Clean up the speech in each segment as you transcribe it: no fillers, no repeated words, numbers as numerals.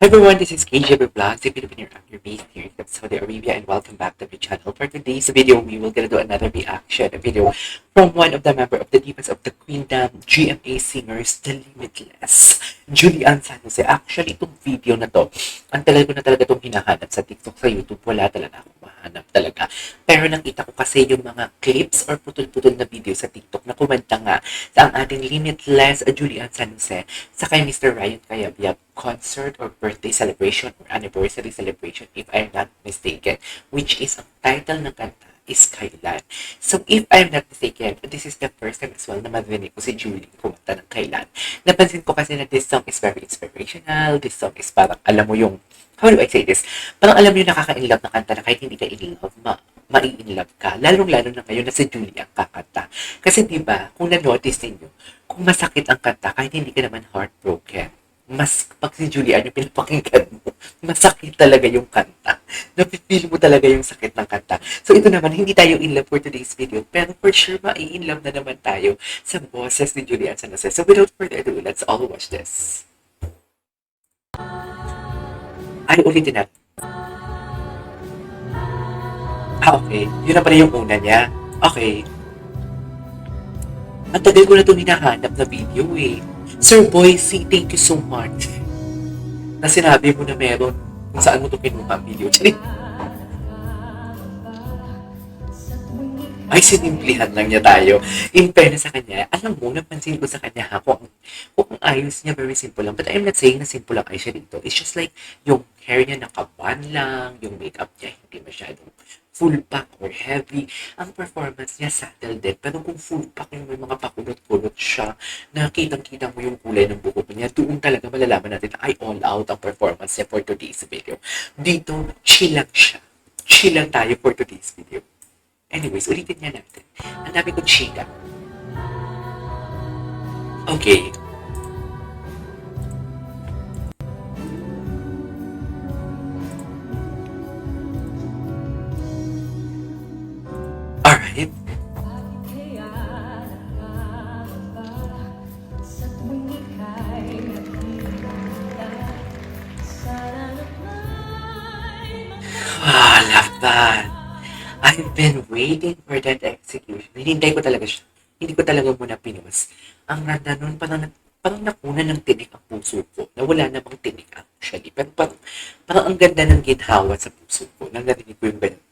everyone, this is KJB Vlogs, if you've been your based here in Saudi Arabia, and welcome back to my channel. For today's video, we will gonna do another reaction video from one of the member of the Divas of the Queendom, GMA Singers, The Limitless, Julian San Jose. Actually, itong video na to, ang tagal ko na talaga itong hinahanap sa TikTok, sa YouTube, wala talaga akong mahanap talaga. Pero nakita ko kasi yung mga clips or putol-putol na video sa TikTok na kumanta nga sa ang ating Limitless, Julian San Jose, sa kay Mr. Ryan Cayabyab concert or birthday celebration or anniversary celebration, if I'm not mistaken, which is ang title ng kanta is Kailan. So if I'm not mistaken, this is the first time as well na marinig ko si Julie kumanta ng Kailan. Napansin ko kasi na this song is very inspirational, this song is parang alam mo yung, how do I say this? Parang alam mo yung nakaka-inlove na kanta na kahit hindi ka in-love, mai-inlove ka. Lalong-lalo na ngayon na si Julie ang kakanta. Kasi diba, kung na-notice ninyo, kung masakit ang kanta, kahit hindi ka naman heartbroken, mas pag si Julian yung pinapakinggan mo, masakit talaga yung kanta. Napipili mo talaga yung sakit ng kanta. So ito naman, hindi tayo in love for today's video, pero for sure, ma-in love na naman tayo sa boses ni Julian San Jose. So without further ado, let's all watch this. Ay, ulitin natin. Okay. Yun na pala yung una niya. Okay. Ang tagal ko na itong hinahanap na video eh. Sir Boycie, thank you so much na sinabi mo na meron kung saan mo ito kinuha ang video. Ay, sinimplihan lang niya tayo. In fairness sa kanya, alam mo, napansin ko sa kanya ha, kung ang ayos niya, very simple lang. But I'm not saying na simple lang ay siya dito. It's just like, yung hair niya nakaban lang, yung makeup niya hindi masyadong full pack or heavy. Ang performance niya subtle din. Pero kung full pack yung may mga pakulot-kulot siya, nakitang-kita mo yung kulay ng buhok niya, doon talaga malalaman natin na ay all out ang performance niya for today's video. Dito, chill lang siya. Chill lang tayo for today's video. Anyways, ulitin niya natin. Ang dami ko chika. Okay. Alright. Ah, love that. I've been waiting for that execution. Hinintay ko talaga siya. Hindi ko talaga muna pinost. Ang ganda nun, parang nakuna ng tinik ang puso ko. Na wala namang tinik actually. Pero parang ang ganda ng ginhawa sa puso ko. Nang narinig ko yung ganun.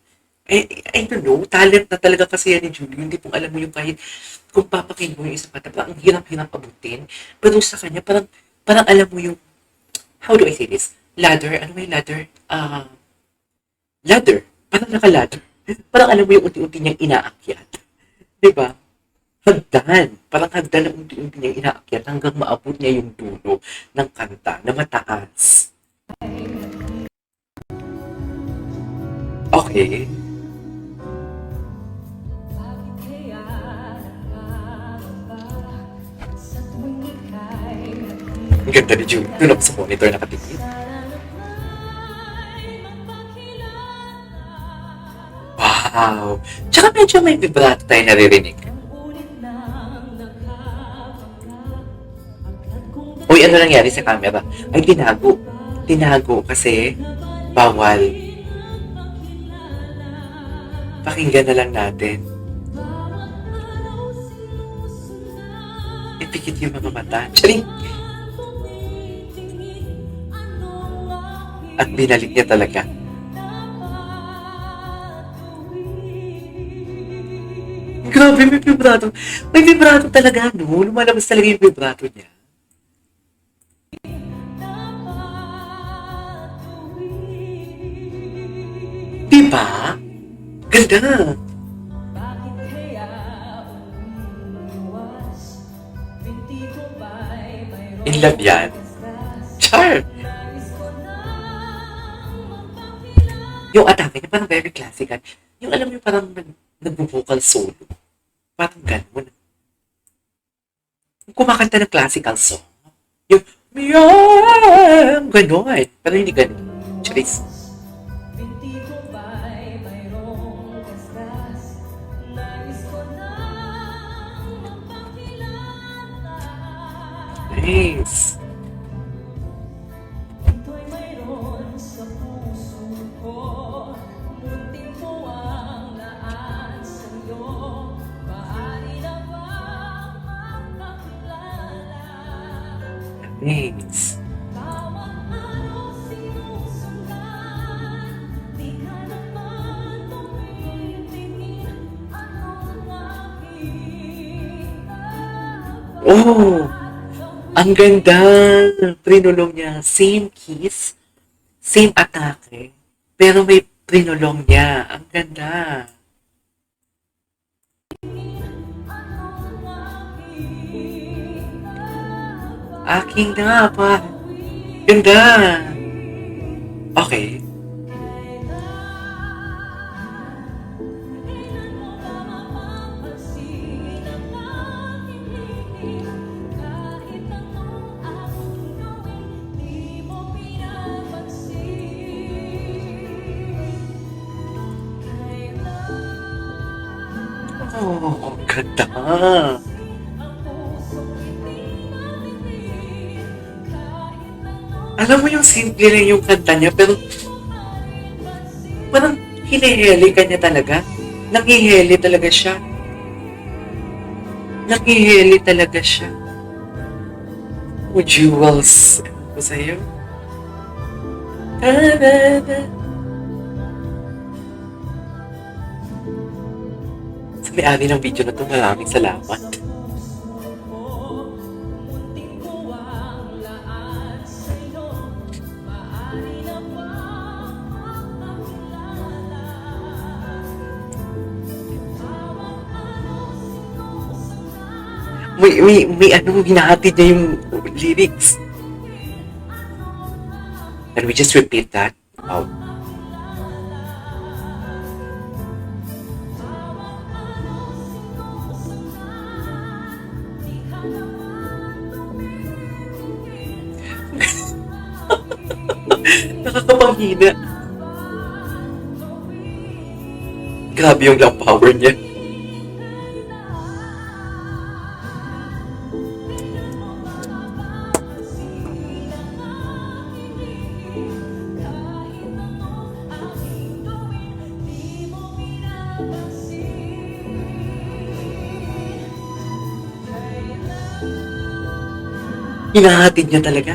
I don't know, talent na talaga kasi yan ni Julie. Hindi pong alam mo yung kahit kung papakin mo yung isang kanta, parang ang hirap-hirap abutin. Pero sa kanya, parang alam mo yung, how do I say this? Ladder, ano may ladder? Ladder. Parang naka-ladder. Parang alam mo yung unti-unti niyang inaakyat. Diba? Hagdan. Parang hagdan na unti-unti niyang inaakyat hanggang maabot niya yung dulo ng kanta na mataas. Okay. Ang ganda ni Julie. Doon ako sa monitor nakatingin. Wow! Tsaka medyo may vibrato tayo naririnig. Uy, ano nangyari sa camera? Ay, tinago. Tinago kasi bawal. Pakinggan na lang natin. Ipikit yung mga mata. Charing! At binalik niya talaga. Grabe, may vibrato. May vibrato talaga, no? Lumalabas talaga yung vibrato niya. Diba? Ganda. In love yan. Char! Yung atake niya parang very classical. Yung alam niyo parang nag-vocal solo. Parang gano'n. Kumakanta ng classical song. Yung, gano'n. Pero hindi gano'n. Charis. Nice. Thanks. Oh, ang ganda. Trinulong niya. Same kiss, same atake, pero may trinulong niya. Ang ganda. Aking na pa. Ganda. Okay. Oh, ang ganda. Alam mo yung simple lang yung kanta niya, pero parang hinihili ka niya talaga. Nakihili talaga siya. Nakihili talaga siya. Oh, jewels. Ano sa'yo? Ta-da-da. Sa may-ari ng video na to, maraming salamat. May ano, hinahatid niya yung lyrics. Can we just repeat that? Wow. Nakakapanghina. Grabe yung lang power niya. Hinahatid niya talaga.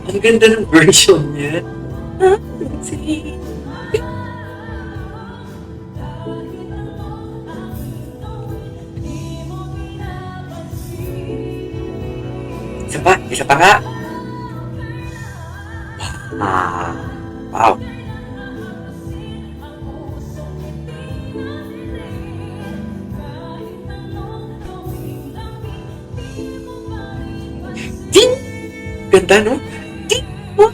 Ang ganda ng version niya. Ah, sige. Isa pa nga. Ah, wow. Ding! Ganda, no? Ding! Oh.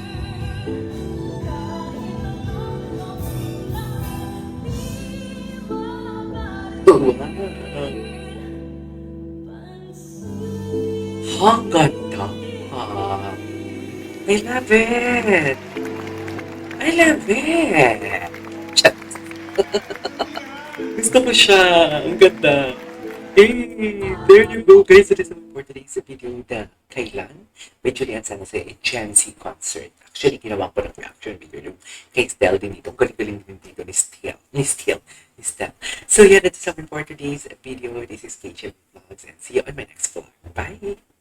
Wow. Ang ganda. I love it. I love it. Chat. Gusto ko siya. Ang ganda. Hey, there you go guys. It is for today's video na kailan may Julian San Jose Gen Z concert. Actually, ginawa ko ng reaction video yung kay Stel din dito. Galing-galing din dito ni Stel. So yeah, that's it for today's video. This is KJ Vlogs and see you on my next vlog. Bye!